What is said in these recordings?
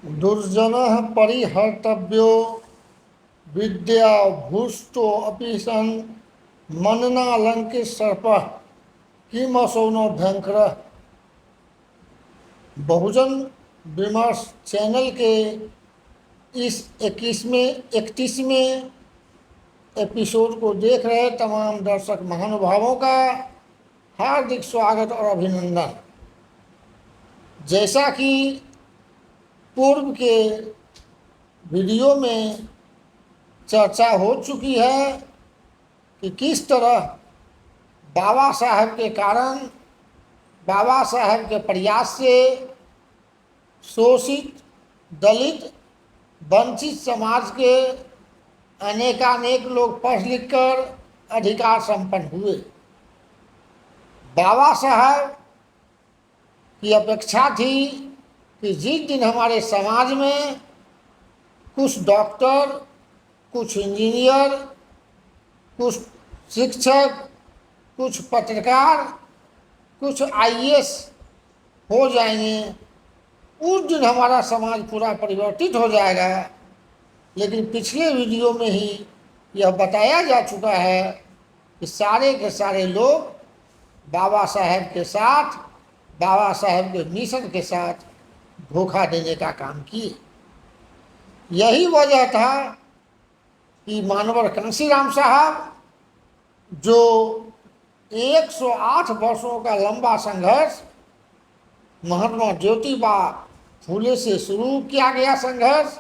दुर्जनः परिहर्तव्यो विद्या भूष्टो अपि सन् मननालंकित सर्पः किमसौ न भयंकर। बहुजन विमर्श चैनल के इस 31वें एपिसोड को देख रहे तमाम दर्शक महानुभावों का हार्दिक स्वागत और अभिनंदन। जैसा कि पूर्व के वीडियो में चर्चा हो चुकी है कि किस तरह बाबा साहब के कारण, बाबा साहब के प्रयास से शोषित, दलित, वंचित समाज के अनेकानेक लोग पढ़ लिख कर अधिकार संपन्न हुए। बाबा साहब की अपेक्षा थी कि जिस दिन हमारे समाज में कुछ डॉक्टर, कुछ इंजीनियर, कुछ शिक्षक, कुछ पत्रकार, कुछ आईएएस हो जाएंगे, उस दिन हमारा समाज पूरा परिवर्तित हो जाएगा। लेकिन पिछले वीडियो में ही यह बताया जा चुका है कि सारे के सारे लोग बाबा साहब के साथ, बाबा साहब के मिशन के साथ धोखा देने का काम किए। यही वजह था कि मानवर कांशीराम साहब, जो 108 वर्षों का लंबा संघर्ष, महात्मा ज्योतिबा फूले से शुरू किया गया संघर्ष,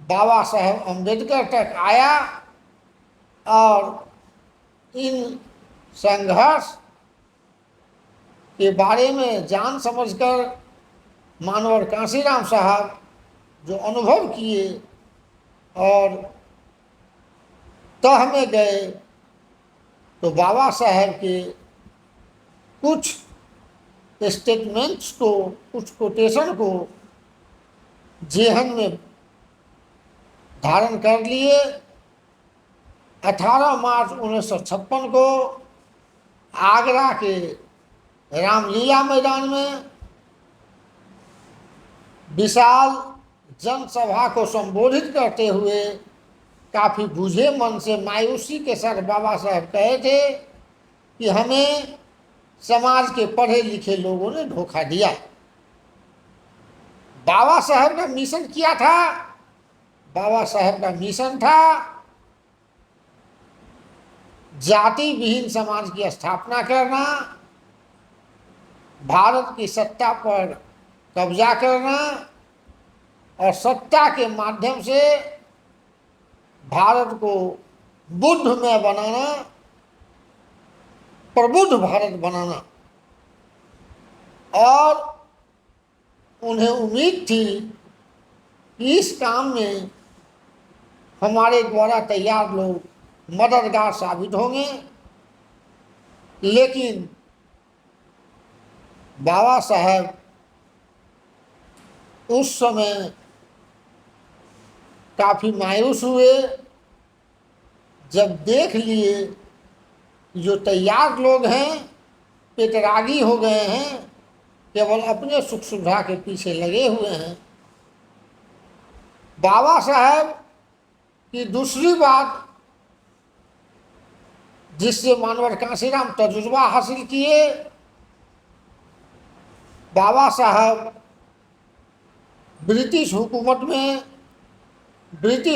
बाबा साहब अम्बेडकर तक आया और इन संघर्ष के बारे में जान समझकर मानवर कांशीराम साहब जो अनुभव किए और तह में गए, तो बाबा साहब के कुछ स्टेटमेंट्स को, कुछ कोटेशन को जेहन में धारण कर लिए। 18 मार्च 1956 को आगरा के रामलीला मैदान में विशाल जनसभा को संबोधित करते हुए काफ़ी बुझे मन से, मायूसी के साथ बाबा साहब कहे थे कि हमें समाज के पढ़े लिखे लोगों ने धोखा दिया। बाबा साहब का मिशन क्या था? बाबा साहब का मिशन था जाति विहीन समाज की स्थापना करना, भारत की सत्ता पर कब्जा करना और सत्ता के माध्यम से भारत को बुद्धमय बनाना, प्रबुद्ध भारत बनाना। और उन्हें उम्मीद थी कि इस काम में हमारे द्वारा तैयार लोग मददगार साबित होंगे। लेकिन बाबा साहब उस समय काफ़ी मायूस हुए जब देख लिए जो तैयार लोग हैं पेटरागी हो गए हैं, केवल अपने सुख सुविधा के पीछे लगे हुए हैं। बाबा साहब की दूसरी बात जिससे मानवर कांशीराम तजुर्बा हासिल किए, बाबा साहब ब्रिटिश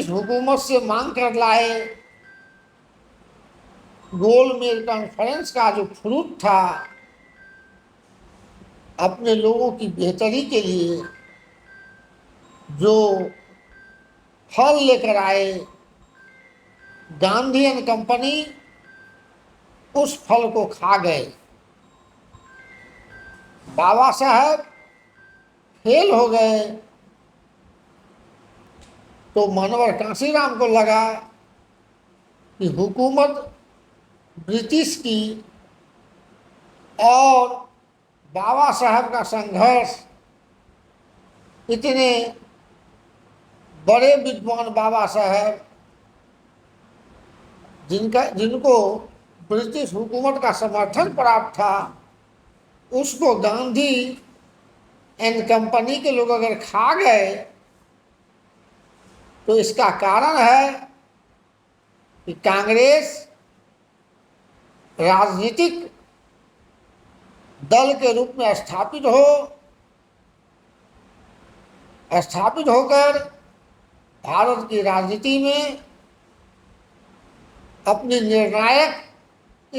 हुकूमत से मांग कर लाए गोलमेज कॉन्फ्रेंस का जो फ्रूट था, अपने लोगों की बेहतरी के लिए जो फल लेकर आए, गांधी एंड कंपनी उस फल को खा गए। बाबा साहब फेल हो गए। तो मानवर कांशीराम को लगा कि हुकूमत ब्रिटिश की और बाबा साहब का संघर्ष, इतने बड़े विद्वान बाबा साहब जिनको ब्रिटिश हुकूमत का समर्थन प्राप्त था, उसको गांधी एंड कंपनी के लोग अगर खा गए तो इसका कारण है कि कांग्रेस राजनीतिक दल के रूप में स्थापित होकर भारत की राजनीति में अपनी निर्णायक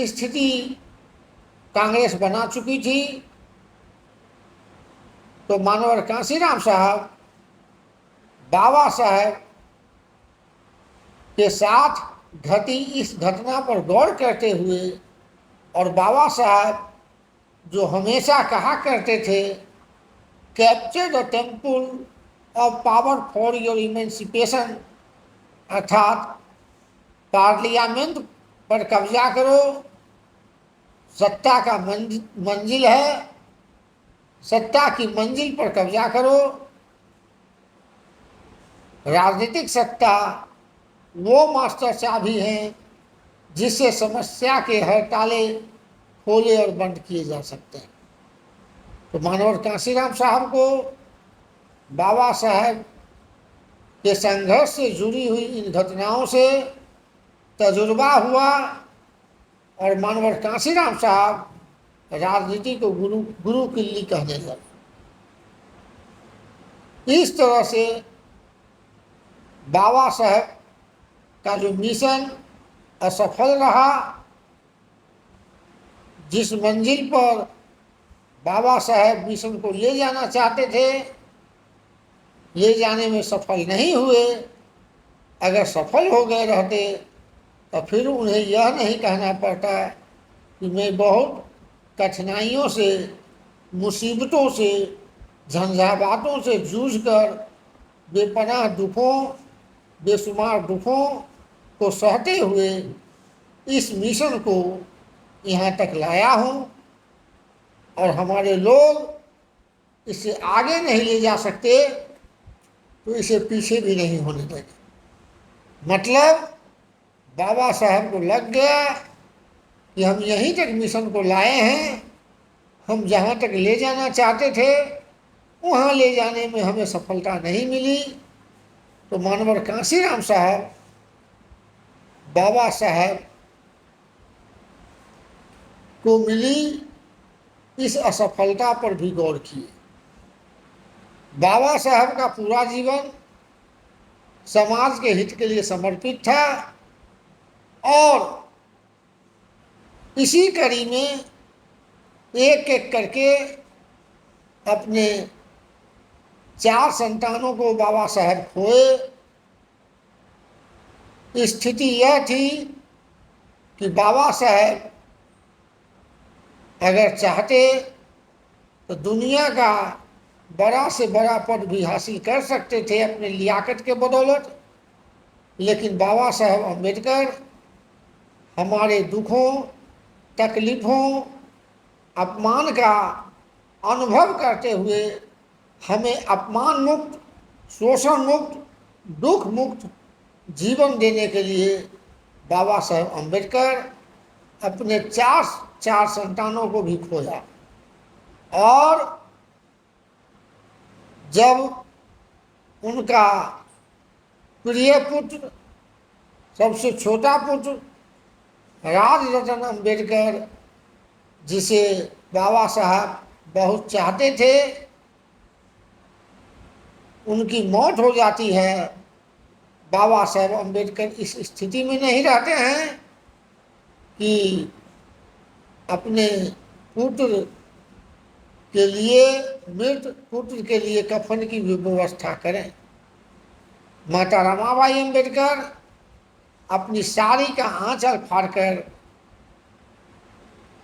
स्थिति कांग्रेस बना चुकी थी। तो मानवर कांशीराम साहब बाबा साहब के साथ घटी इस घटना पर गौर करते हुए, और बाबा साहब जो हमेशा कहा करते थे, capture the temple of power for your emancipation, अर्थात पार्लियामेंट पर कब्जा करो, सत्ता का मंजिल है, सत्ता की मंजिल पर कब्जा करो। राजनीतिक सत्ता वो मास्टर चाबी हैं जिससे समस्या के हर ताले खोले और बंद किए जा सकते हैं। तो मानवर कांशीराम साहब को बाबा साहब के संघर्ष से जुड़ी हुई इन घटनाओं से तजुर्बा हुआ, और मानवर कांशीराम साहब राजनीति को गुरु किल्ली कहने लगे। इस तरह से बाबा साहब का जो मिशन असफल रहा, जिस मंजिल पर बाबा साहब मिशन को ले जाना चाहते थे, ले जाने में सफल नहीं हुए। अगर सफल हो गए रहते तो फिर उन्हें यह नहीं कहना पड़ता कि मैं बहुत कठिनाइयों से, मुसीबतों से, झंझावातों से जूझकर बेपनाह दुखों, बेशुमार दुखों को सहते हुए इस मिशन को यहाँ तक लाया हूँ, और हमारे लोग इसे आगे नहीं ले जा सकते तो इसे पीछे भी नहीं होने देंगे। मतलब बाबा साहब को लग गया कि हम यहीं तक मिशन को लाए हैं, हम जहाँ तक ले जाना चाहते थे वहाँ ले जाने में हमें सफलता नहीं मिली। तो मानवर कांशीराम साहब बाबा साहब को मिली इस असफलता पर भी गौर किए। बाबा साहब का पूरा जीवन समाज के हित के लिए समर्पित था, और इसी कड़ी में एक एक करके अपने 4 संतानों को बाबा साहब खोए। स्थिति यह थी कि बाबा साहब अगर चाहते तो दुनिया का बड़ा से बड़ा पद भी हासिल कर सकते थे अपने लियाकत के बदौलत, लेकिन बाबा साहब अम्बेडकर हमारे दुखों, तकलीफ़ों, अपमान का अनुभव करते हुए हमें अपमान मुक्त, शोषण मुक्त, दुख मुक्त जीवन देने के लिए बाबा साहब अम्बेडकर अपने चार संतानों को भी खोया। और जब उनका प्रिय पुत्र, सबसे छोटा पुत्र राजरतन अम्बेडकर, जिसे बाबा साहब बहुत चाहते थे, उनकी मौत हो जाती है। बाबा साहब अम्बेडकर इस स्थिति में नहीं रहते हैं कि अपने पुत्र के लिए, मृत पुत्र के लिए कफन की व्यवस्था करें। माता रमाबाई अम्बेडकर अपनी साड़ी का आंचल फाड़कर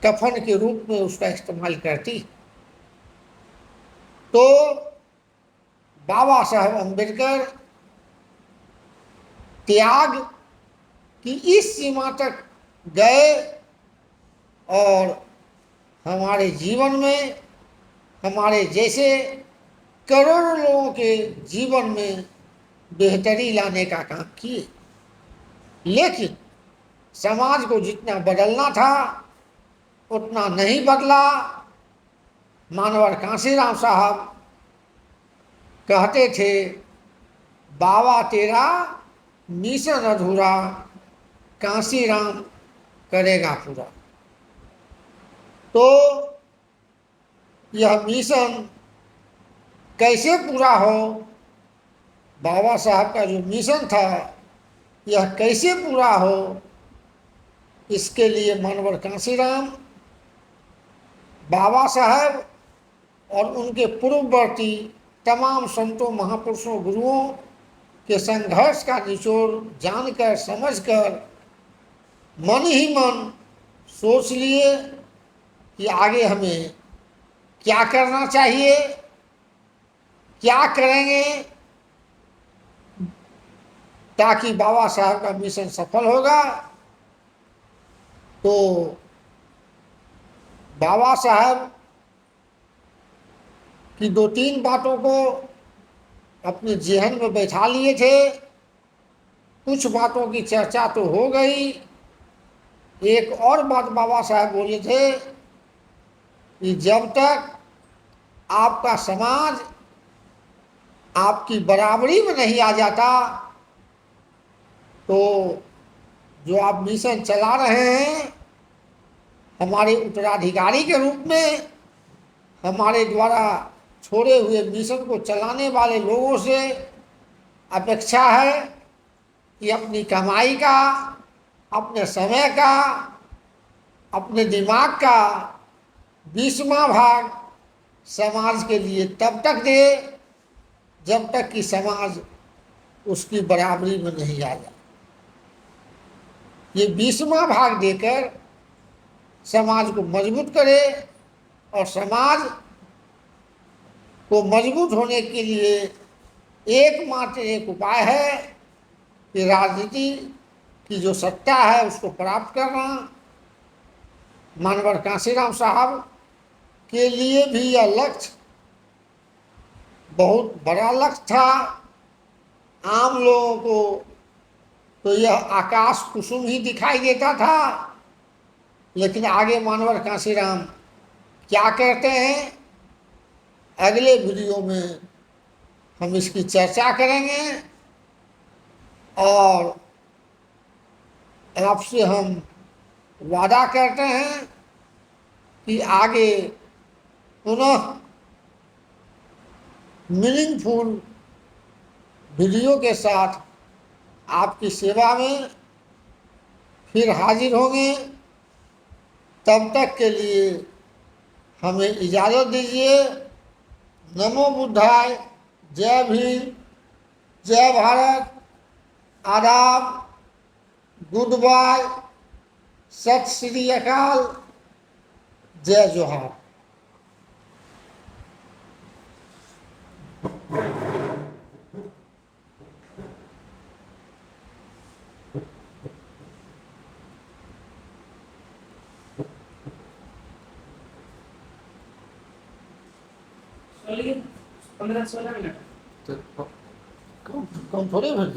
कफन के रूप में उसका इस्तेमाल करती। तो बाबा साहब अम्बेडकर त्याग की इस सीमा तक गए, और हमारे जीवन में हमारे जैसे करोड़ों लोगों के जीवन में बेहतरी लाने का काम किए। लेकिन समाज को जितना बदलना था उतना नहीं बदला। मानवर कांशीराम साहब कहते थे, बाबा तेरा मिशन अधूरा, कांसी राम करेगा पूरा। तो यह मिशन कैसे पूरा हो, बाबा साहब का जो मिशन था यह कैसे पूरा हो, इसके लिए मानवर कांसीराम, बाबा साहब और उनके पूर्ववर्ती तमाम संतों, महापुरुषों, गुरुओं के संघर्ष का निचोड़ जानकर समझकर मन ही मन सोच लिए कि आगे हमें क्या करना चाहिए, क्या करेंगे ताकि बाबा साहब का मिशन सफल होगा। तो बाबा साहब की 2-3 बातों को अपने जेहन में बैठा लिए थे। कुछ बातों की चर्चा तो हो गई। एक और बात बाबा साहब बोले थे कि जब तक आपका समाज आपकी बराबरी में नहीं आ जाता, तो जो आप मिशन चला रहे हैं, हमारे उत्तराधिकारी के रूप में हमारे द्वारा छोड़े हुए मिशन को चलाने वाले लोगों से अपेक्षा है कि अपनी कमाई का, अपने समय का, अपने दिमाग का 20वां भाग समाज के लिए तब तक दे जब तक कि समाज उसकी बराबरी में नहीं आ जाए। ये 20वां भाग देकर समाज को मजबूत करे, और समाज को मजबूत होने के लिए एकमात्र एक उपाय है कि राजनीति की जो सत्ता है उसको प्राप्त करना। मानवर कांसीराम साहब के लिए भी यह लक्ष्य बहुत बड़ा लक्ष्य था। आम लोगों को तो यह आकाश कुसुम ही दिखाई देता था, लेकिन आगे मानवर कांसीराम क्या कहते हैं, अगले वीडियो में हम इसकी चर्चा करेंगे। और आपसे हम वादा करते हैं कि आगे पुनः मीनिंगफुल वीडियो के साथ आपकी सेवा में फिर हाजिर होंगे। तब तक के लिए हमें इजाज़त दीजिए। नमो बुद्धाय, जय भीम, जय भारत, आदाब, गुड बाय, सत श्री अकाल, जय जोहार। चलिए 15-16 मिनट तो कम थोड़े भर